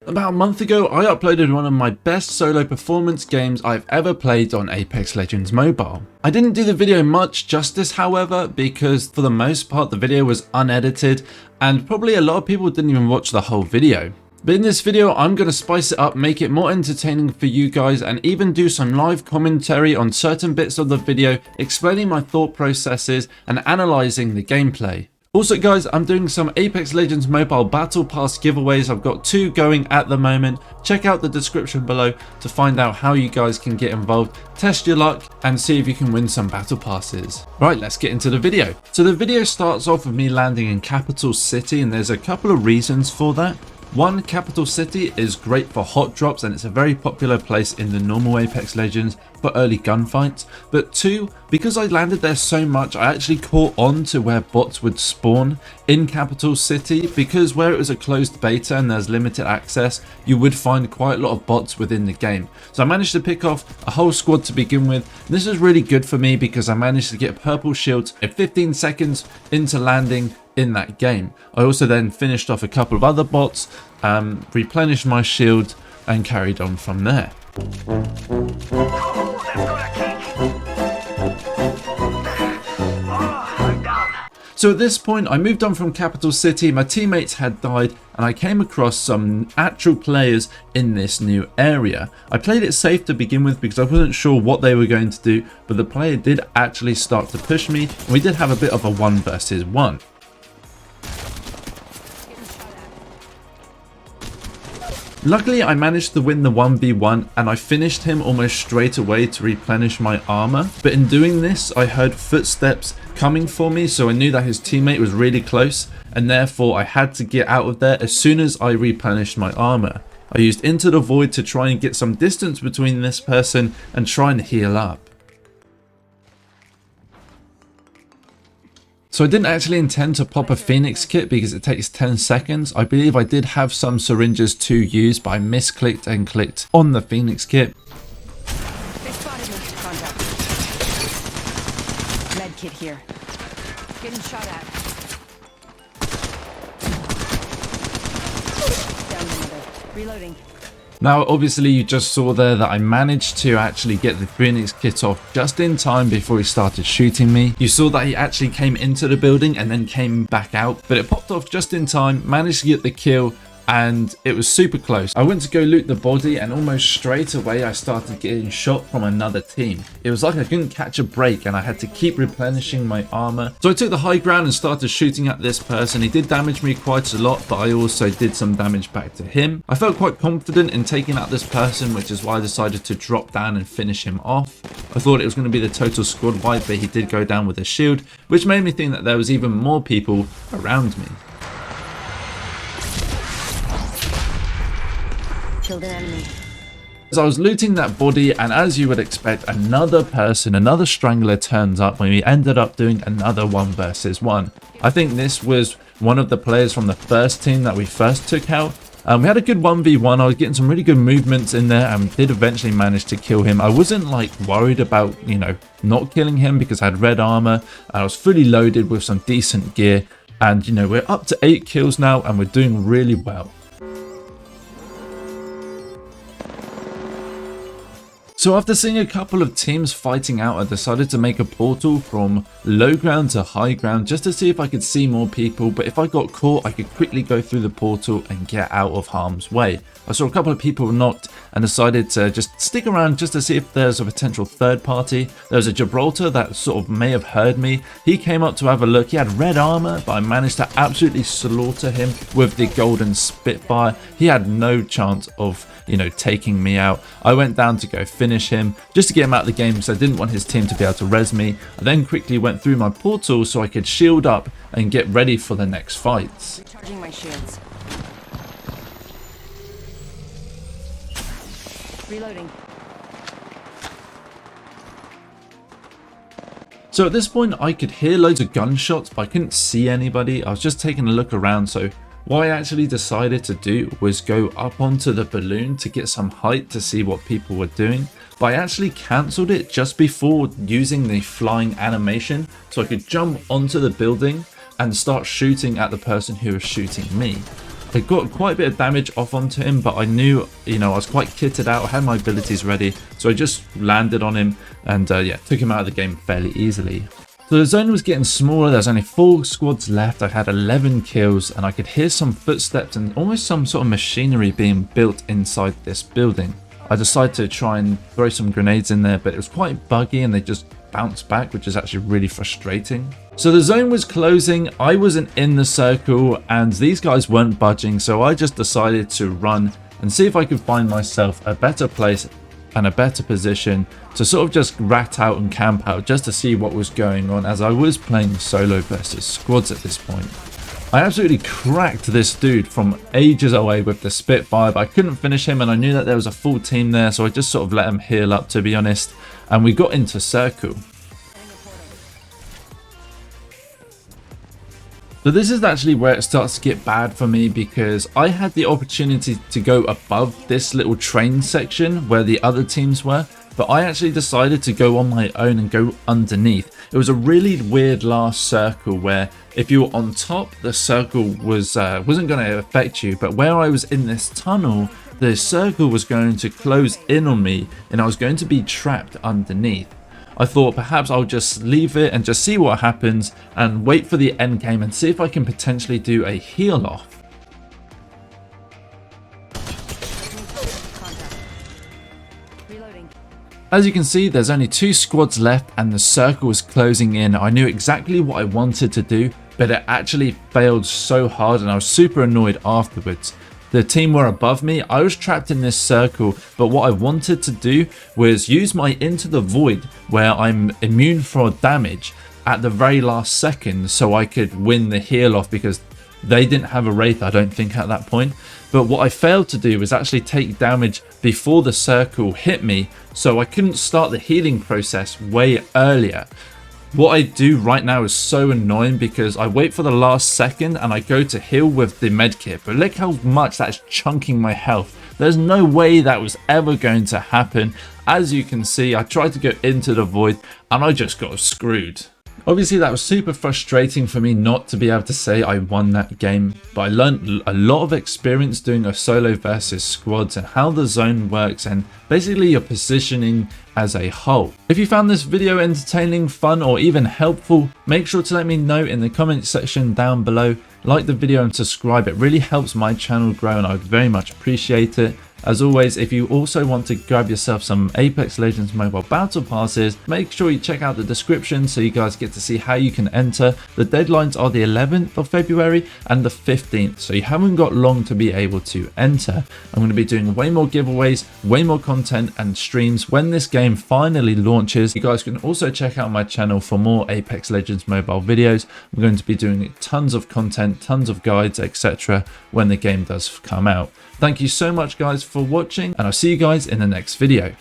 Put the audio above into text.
About a month ago, I uploaded one of my best solo performance games I've ever played on Apex Legends Mobile. I didn't do the video much justice, however, because for the most part the video was unedited and probably a lot of people didn't even watch the whole video. But in this video, I'm going to spice it up, make it more entertaining for you guys, and even do some live commentary on certain bits of the video, explaining my thought processes and analysing the gameplay. Also guys, I'm doing some Apex Legends Mobile Battle Pass giveaways. I've got 2 going at the moment. Check out the description below to find out how you guys can get involved, test your luck and see if you can win some Battle Passes. Right, let's get into the video. So the video starts off with me landing in Capital City, and there's a couple of reasons for that. One, Capital City is great for hot drops and it's a very popular place in the normal Apex Legends for early gunfights. But 2, because I landed there so much, I actually caught on to where bots would spawn in Capital City, because where it was a closed beta and there's limited access, you would find quite a lot of bots within the game. So I managed to pick off a whole squad to begin with. This is really good for me because I managed to get purple shields in 15 seconds into landing in that game. I also then finished off a couple of other bots, replenished my shield and carried on from there. So at this point I moved on from Capital City, my teammates had died and I came across some actual players in this new area. I played it safe to begin with because I wasn't sure what they were going to do, but the player did actually start to push me and we did have a bit of a 1 versus 1. Luckily I managed to win the 1v1 and I finished him almost straight away to replenish my armor, but in doing this I heard footsteps coming for me, so I knew that his teammate was really close and therefore I had to get out of there as soon as I replenished my armor. I used Into the Void to try and get some distance between this person and try and heal up. So I didn't actually intend to pop a Phoenix kit because it takes 10 seconds. I believe I did have some syringes to use, but I misclicked and clicked on the Phoenix kit. They spotted me. Contact. Med kit here. Getting shot at. Down another. Reloading. Now obviously you just saw there that I managed to actually get the Phoenix kit off just in time before he started shooting me. You saw that he actually came into the building and then came back out, but it popped off just in time, managed to get the kill, and it was super close. I went to go loot the body and almost straight away I started getting shot from another team. It was like I couldn't catch a break and I had to keep replenishing my armor. So I took the high ground and started shooting at this person. He did damage me quite a lot, but I also did some damage back to him. I felt quite confident in taking out this person, which is why I decided to drop down and finish him off. I thought it was going to be the total squad wipe, but he did go down with a shield, which made me think that there was even more people around me. Killed an enemy. As I was looting that body, and as you would expect, another person, another strangler turns up when we ended up doing another 1 versus 1. I think this was one of the players from the first team that we first took out. We had a good 1v1, I was getting some really good movements in there and did eventually manage to kill him. I wasn't like worried about, not killing him because I had red armor. I was fully loaded with some decent gear and, we're up to 8 kills now and we're doing really well. So after seeing a couple of teams fighting out, I decided to make a portal from low ground to high ground just to see if I could see more people, but if I got caught I could quickly go through the portal and get out of harm's way. I saw a couple of people knocked and decided to just stick around just to see if there's a potential third party. There was a Gibraltar that sort of may have heard me. He came up to have a look. He had red armor, but I managed to absolutely slaughter him with the golden Spitfire. He had no chance of taking me out. I went down to go finish him just to get him out of the game because I didn't want his team to be able to res me. I then quickly went through my portal so I could shield up and get ready for the next fights. Recharging my shields. Reloading. So at this point I could hear loads of gunshots, but I couldn't see anybody. I was just taking a look around, so what I actually decided to do was go up onto the balloon to get some height to see what people were doing, but I actually cancelled it just before using the flying animation so I could jump onto the building and start shooting at the person who was shooting me. I got quite a bit of damage off onto him, but I knew, I was quite kitted out. I had my abilities ready, so I just landed on him and yeah, took him out of the game fairly easily. So the zone was getting smaller. There's only 4 squads left. I had 11 kills and I could hear some footsteps and almost some sort of machinery being built inside this building. I decided to try and throw some grenades in there, but it was quite buggy and they just bounced back, which is actually really frustrating. So the zone was closing. I wasn't in the circle and these guys weren't budging. So I just decided to run and see if I could find myself a better place and a better position to sort of just rat out and camp out just to see what was going on, as I was playing solo versus squads at this point. I absolutely cracked this dude from ages away with the Spitfire, but I couldn't finish him and I knew that there was a full team there, so I just sort of let him heal up, to be honest, and we got into circle. So this is actually where it starts to get bad for me, because I had the opportunity to go above this little train section where the other teams were, but I actually decided to go on my own and go underneath. It was a really weird last circle where if you were on top, the circle wasn't going to affect you, but where I was in this tunnel, the circle was going to close in on me and I was going to be trapped underneath. I thought perhaps I'll just leave it and just see what happens and wait for the end game and see if I can potentially do a heal off. Reloading. As you can see, there's only 2 squads left and the circle is closing in. I knew exactly what I wanted to do, but it actually failed so hard and I was super annoyed afterwards. The team were above me. I was trapped in this circle, but what I wanted to do was use my Into the Void, where I'm immune for damage, at the very last second so I could win the heal off, because they didn't have a Wraith, I don't think, at that point. But what I failed to do was actually take damage before the circle hit me, so I couldn't start the healing process way earlier. What I do right now is so annoying because I wait for the last second and I go to heal with the medkit, but look how much that's chunking my health. There's no way that was ever going to happen. As you can see, I tried to go into the void and I just got screwed. Obviously that was super frustrating for me not to be able to say I won that game, but I learned a lot of experience doing a solo versus squads and how the zone works and basically your positioning as a whole. If you found this video entertaining, fun, or even helpful, make sure to let me know in the comment section down below. Like the video and subscribe, it really helps my channel grow and I would very much appreciate it. As always, if you also want to grab yourself some Apex Legends mobile battle passes, make sure you check out the description so you guys get to see how you can enter. The deadlines are the 11th of February and the 15th, so you haven't got long to be able to enter. I'm going to be doing way more giveaways, way more content and streams when this game finally launches. You guys can also check out my channel for more Apex Legends mobile videos. I'm going to be doing tons of content, tons of guides, etc. when the game does come out. Thank you so much guys for watching, and I'll see you guys in the next video.